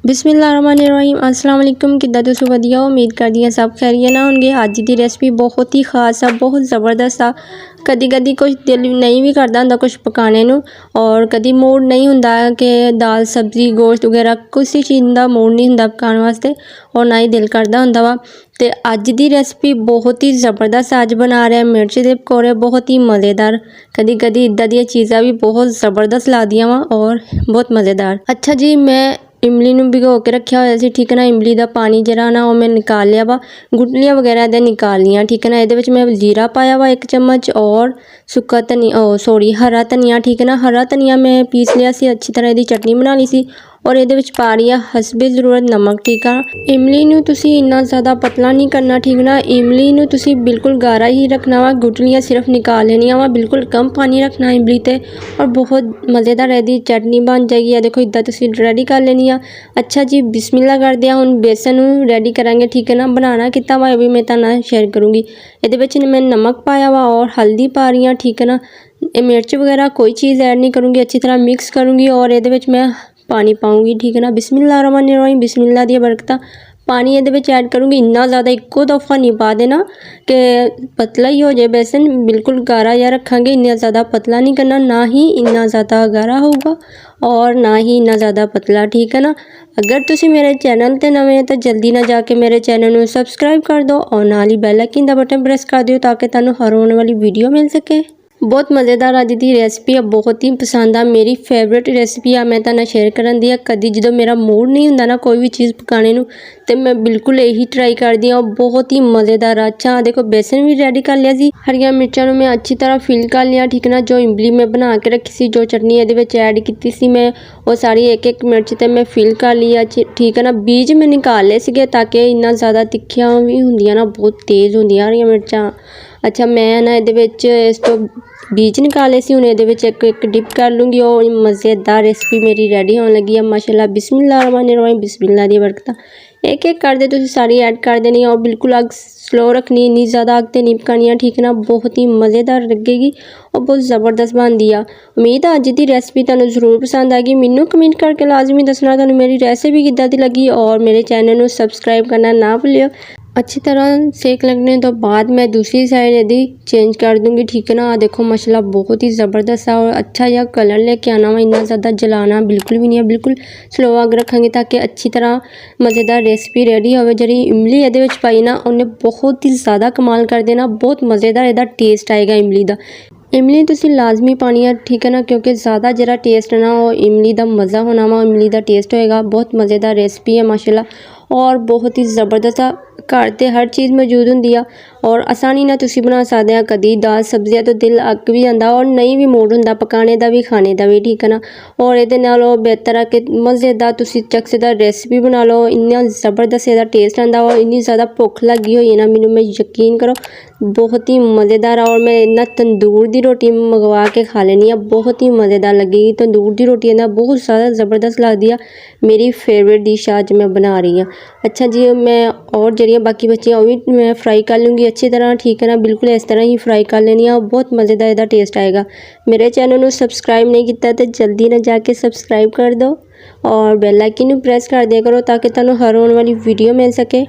बिस्मिल्लाहिर्रहमानिर्रहीम अस्सलाम वालेकुम। किद्दां तुसीं वधिया उम्मीद करदी हां सब खैरियत नाल होणगे। अज दी रेसिपी बहुत ही खास आ, बहुत ज़बरदस्त आ। कदी कदी कुछ दिल नहीं भी करदा हुंदा कुछ पकाने नूं, और कदी मूड नहीं हुंदा कि दाल सब्जी गोश्त वगैरह किसी चीज़ दा मूड नहीं हुंदा पकाने वास्ते, और ना ही दिल करदा हुंदा वा। ते अज दी रेसिपी बहुत ही ज़बरदस्त अज बना रहे हैं मिर्च दे पकौड़े, बहुत ही मज़ेदार। कदी कदी इदां दी चीज़ां भी बहुत ज़बरदस्त लगदियां वा और बहुत मज़ेदार। अच्छा जी, मैं इमली नूं भिगो के रखिया होया सी, ठीक है ना। इमली दा पानी जिहड़ा ना मैं निकाल लिया वा, गुटलियां वगैरह इहदे निकाल लियां, ठीक है ना। इहदे विच मैं जीरा पाया वा 1 चम्मच, और सुक्का धनिया हरा धनिया, ठीक है ना। हरा धनिया मैं पीस लिया सी, अच्छी तरह इहदी चटनी बना ली सी, और इहदे विच पा रही है हसबे ज़रूरत नमक, ठीक है। इमली नूं तुसीं इन्ना ज़्यादा पतला नहीं करना, ठीक ना। इमली नूं तुसीं बिल्कुल गारा ही रखना वा, गुटलियां सिर्फ निकाल लेनियां वा, बिल्कुल कम पानी रखना इमली ते, और बहुत मज़ेदार इहदी चटनी बन जाएगी। है देखो इदां तुसीं रेडी कर लेनी आ। अच्छा जी, बिस्मिल्लाह करदे हां। हुण बेसन नूं रेडी करांगे, ठीक है ना। बनाना कित्ता वा भी मैं तुहाडे नाल शेयर करूँगी। इहदे विच मैं नमक पाया वा और हल्दी पा रही हां, ठीक है ना। मिर्च वगैरह कोई चीज़ ऐड नहीं करूँगी, अच्छी तरह मिक्स करूँगी, और इहदे विच मैं पानी पाऊँगी, ठीक है ना। बिस्मिल्लाहिर्रहमानिर्रहीम, बिस्मिल्लाह दी बरकतां। पानी इहदे विच ऐड करूँगी, इन्ना ज़्यादा इक्को दफ़ा नहीं पा देना कि पतला ही हो जाए बेसन, बिल्कुल गारा या रखांगे। इन्ना ज़्यादा पतला नहीं करना, ना ही इन्ना ज़्यादा गारा होगा और ना ही इन्ना ज़्यादा पतला, ठीक है ना। अगर तुसीं मेरे चैनल ते नवें तो जल्दी ना जाके मेरे चैनल नूं सबसक्राइब कर दो, और नाल ही बैल आइकन दा बटन प्रेस कर दिओ ताकि तुहानूं हर आने वाली वीडियो मिल सके। बहुत मज़ेदार अज दी रेसिपी है, बहुत ही पसंद आ, मेरी फेवरेट रेसिपी आ। मैं तुहाडे नाल शेयर करन दी आ। कदी जो मेरा मूड नहीं हुंदा ना कोई भी चीज़ पकाने नूं, ते मैं बिल्कुल यही ट्राई करदी हां, बहुत ही मज़ेदार। अच्छा देखो बेसन भी रेडी कर लिया सी, हरियां मिर्चां नूं मैं अच्छी तरह फिल कर लिया, ठीक है ना। जो इमली मैं बना के रखी सी, जो चटनी इहदे विच ऐड कीती सी मैं, वो सारी एक एक मिर्च ते मैं फिल कर लिया, ठीक है ना। बीज मैं निकाल ले सीगे ताकि इन्ना ज़्यादा तिखियां भी हुंदियां ना, बहुत तेज़ हुंदियां हरियां मिर्चां। अच्छा मैं ना इहदे विच इस तो बीज निकाले सी, हुण इहदे विच एक एक डिप कर लूँगी, और मज़ेदार रेसिपी मेरी रेडी होने लगी है माशाल्लाह। बिस्मिल्लाहिर्रहमानिर्रहीम, बिस्मिल्लाह दी बरकतां। एक एक करदे तुसीं सारी ऐड कर देनी है, और बिल्कुल अग स्लो रखनी, इन्नी ज़्यादा अग ते नहीं पकानी है, ठीक है ना। बहुत ही मज़ेदार लगेगी और बहुत ज़बरदस्त बनदी आ। उम्मीद है अज दी रेसिपी तुहानूं ज़रूर पसंद आएगी। मैनूं कमेंट करके लाजमी दसना तुहानूं मेरी रेसिपी किद्दां दी लगी, और मेरे चैनल नूं सबसक्राइब करना ना भुल्लिओ। अच्छी तरह सेक लगने तो बाद मैं दूसरी साइड यदि चेंज कर दूंगी, ठीक है ना। देखो माशाल्लाह बहुत ही ज़बरदस्त है, और अच्छा यह कलर लेके आना वा, इन्ना ज़्यादा जलाना बिल्कुल भी नहीं है, बिल्कुल स्लो अग रखेंगे ताकि अच्छी तरह मज़ेदार रेसिपी रेडी हो। जी इमली ये पाई ना, उन्हें बहुत ही ज़्यादा कमाल कर देना, बहुत मज़ेदार यदा टेस्ट आएगा इमली का। इमली तुसीं लाजमी पानी है, ठीक है ना, क्योंकि ज़्यादा जरा टेस्ट ना वो इमली का मज़ा होना वा, इमली का टेस्ट होएगा। बहुत मज़ेदार रेसिपी है माशाल्लाह, और बहुत ही ज़बरदस्त आ। घर ते हर चीज़ मौजूद होंदी आ, और आसानी नाल तुसीं बना सकदे आ। कदी दाल सब्जियां तो दिल अक भी जांदा, और नहीं भी मूड हुंदा पकाने दा भी खाने दा भी, ठीक है ना। और इहदे नालों बेहतर आ कि मज़ेदार तुसीं चकसेदार रेसिपी बना लो, इन्ना ज़बरदस्त इहदा टेस्ट आंदा, और इन्नी ज़्यादा भुख लगी होई है ना मैनूं, मैं यकीन करो बहुत ही मज़ेदार। और मैं इन्ना तंदूर दी रोटी मंगवा के खा लैनी आ, बहुत ही मज़ेदार लगेगी। तंदूर दी रोटी इन्ना बहुत ज़्यादा ज़बरदस्त लगदी आ, मेरी फेवरेट डिश अज मैं बना रही हूँ। अच्छा जी, मैं और जड़ियाँ बाकी बच्चियाँ भी मैं फ्राई कर लूँगी अच्छी तरह, ठीक है ना। बिल्कुल इस तरह ही फ्राई कर लेनी है, बहुत मज़ेदार इहदा टेस्ट आएगा। मेरे चैनल नूं सबसक्राइब नहीं किया तो जल्दी ना जाके सबसक्राइब कर दो, और बेल आइकन नूं प्रेस कर दिया करो ताकि तुहानूं हर आने वाली वीडियो मिल सके।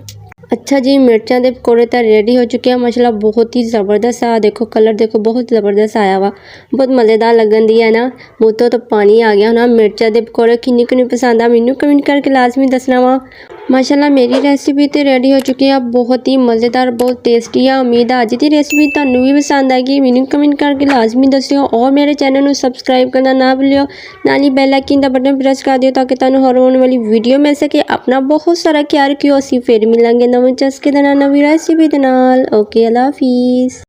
अच्छा जी, मिर्चां दे पकौड़े तो रेडी हो चुके हैं माशाल्लाह, बहुत ही ज़बरदस्त आ। देखो कलर देखो बहुत ज़बरदस्त आया वा, बहुत मज़ेदार लगन दी है ना। मुँह तो पानी आ गया ना। मिर्चां दे पकौड़े किन्नी किन्नी पसंद आ मैनूं कमेंट करके लाजमी दसना वा। माशाल्लाह मेरी रेसिपी तो रेडी हो चुकी है, बहुत ही मज़ेदार बहुत टेस्टी है। उम्मीद है अज की रेसिपी तुहानूं भी पसंद आएगी। मैनूं कमेंट करके लाजमी दस्सिओ, और मेरे चैनल नूं सबसक्राइब करना ना भुल्लिओ, नाल ही बैल आइकन दा बटन प्रेस कर दिओ ताकि तुहानूं हर आने वाली वीडियो मिल सके। अपना बहुत सारा ख्याल रखिओ, असीं फिर मिलांगे नवें चस्के दे नाल नवीं रेसिपी दे नाल। ओके, अल्लाह हाफिज़।